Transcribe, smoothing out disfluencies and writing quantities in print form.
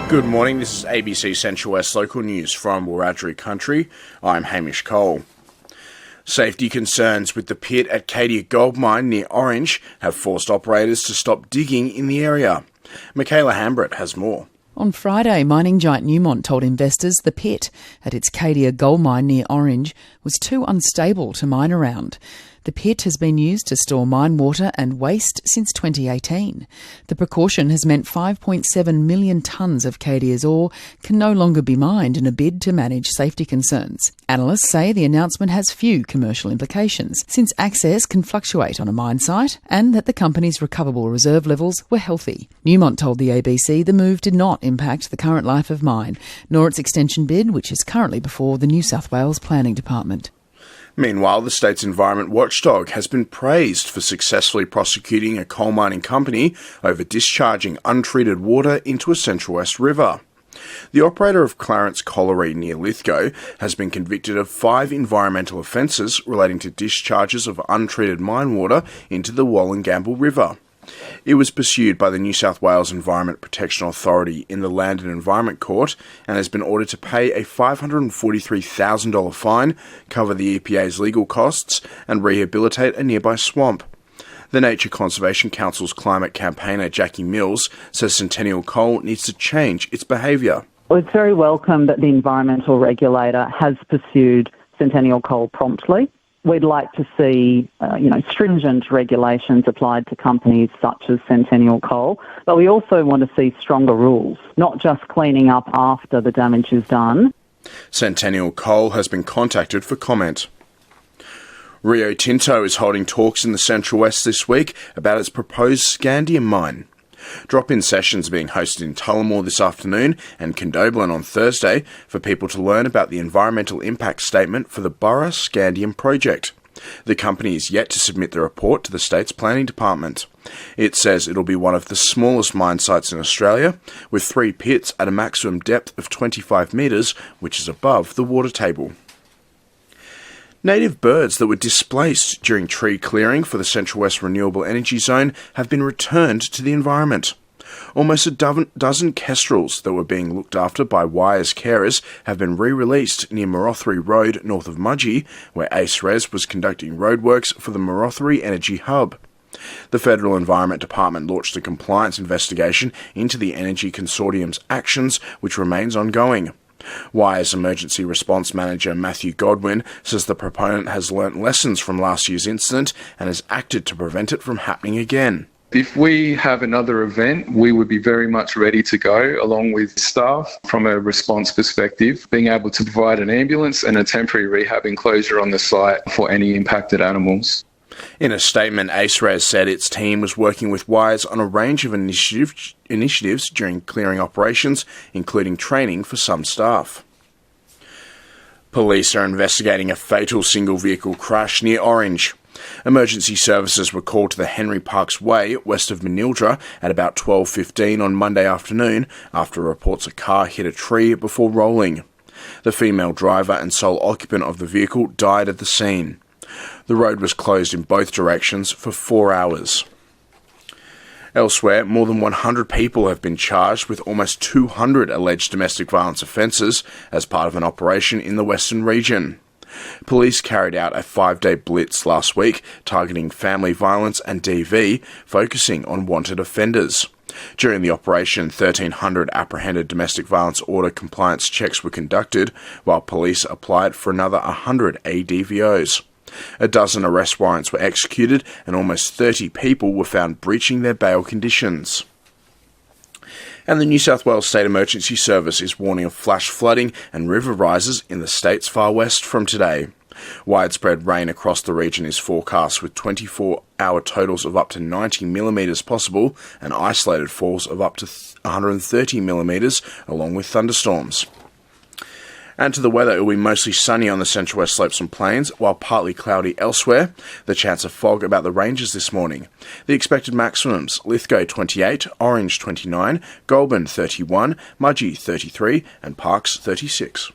Good morning, this is ABC Central West Local News from Wiradjuri Country. I'm Hamish Cole. Safety concerns with the pit at Cadia Gold Mine near Orange have forced operators to stop digging in the area. Michaela Hambrett has more. On Friday, mining giant Newmont told investors the pit at its Cadia gold mine near Orange was too unstable to mine around. The pit has been used to store mine water and waste since 2018. The precaution has meant 5.7 million tonnes of Cadia's ore can no longer be mined in a bid to manage safety concerns. Analysts say the announcement has few commercial implications, since access can fluctuate on a mine site and that the company's recoverable reserve levels were healthy. Newmont told the ABC the move did not impact the current life of mine, nor its extension bid, which is currently before the New South Wales Planning Department. Meanwhile, the state's environment watchdog has been praised for successfully prosecuting a coal mining company over discharging untreated water into a Central West river. The operator of Clarence Colliery near Lithgow has been convicted of 5 environmental offences relating to discharges of untreated mine water into the Wallangamble River. It was pursued by the New South Wales Environment Protection Authority in the Land and Environment Court and has been ordered to pay a $543,000 fine, cover the EPA's legal costs and rehabilitate a nearby swamp. The Nature Conservation Council's climate campaigner Jackie Mills says Centennial Coal needs to change its behaviour. Well, it's very welcome that the environmental regulator has pursued Centennial Coal promptly. We'd like to see, stringent regulations applied to companies such as Centennial Coal, but we also want to see stronger rules, not just cleaning up after the damage is done. Centennial Coal has been contacted for comment. Rio Tinto is holding talks in the Central West this week about its proposed scandium mine. Drop-in sessions are being hosted in Tullamore this afternoon and Condobolin on Thursday for people to learn about the environmental impact statement for the Burra Scandium project. The company is yet to submit the report to the state's planning department. It says it'll be one of the smallest mine sites in Australia, with 3 pits at a maximum depth of 25 metres, which is above the water table. Native birds that were displaced during tree clearing for the Central West Renewable Energy Zone have been returned to the environment. Almost a dozen kestrels that were being looked after by Wires carers have been re-released near Marothry Road north of Mudgee, where ACERES was conducting roadworks for the Marothry Energy Hub. The Federal Environment Department launched a compliance investigation into the Energy Consortium's actions, which remains ongoing. Wires Emergency Response Manager Matthew Godwin says the proponent has learnt lessons from last year's incident and has acted to prevent it from happening again. If we have another event, we would be very much ready to go, along with staff from a response perspective, being able to provide an ambulance and a temporary rehab enclosure on the site for any impacted animals. In a statement, ACERES said its team was working with Wires on a range of initiatives during clearing operations, including training for some staff. Police are investigating a fatal single-vehicle crash near Orange. Emergency services were called to the Henry Parks Way, west of Manildra, at about 12:15 on Monday afternoon after reports a car hit a tree before rolling. The female driver and sole occupant of the vehicle died at the scene. The road was closed in both directions for 4 hours. Elsewhere, more than 100 people have been charged with almost 200 alleged domestic violence offences as part of an operation in the Western region. Police carried out a 5-day blitz last week targeting family violence and DV, focusing on wanted offenders. During the operation, 1,300 apprehended domestic violence order compliance checks were conducted, while police applied for another 100 ADVOs. A dozen arrest warrants were executed and almost 30 people were found breaching their bail conditions. And the New South Wales State Emergency Service is warning of flash flooding and river rises in the state's far west from today. Widespread rain across the region is forecast, with 24-hour totals of up to 90 millimetres possible and isolated falls of up to 130 millimetres, along with thunderstorms. And to the weather, it will be mostly sunny on the Central West slopes and plains, while partly cloudy elsewhere. The chance of fog about the ranges this morning. The expected maximums: Lithgow 28, Orange 29, Goulburn 31, Mudgee 33 and Parkes 36.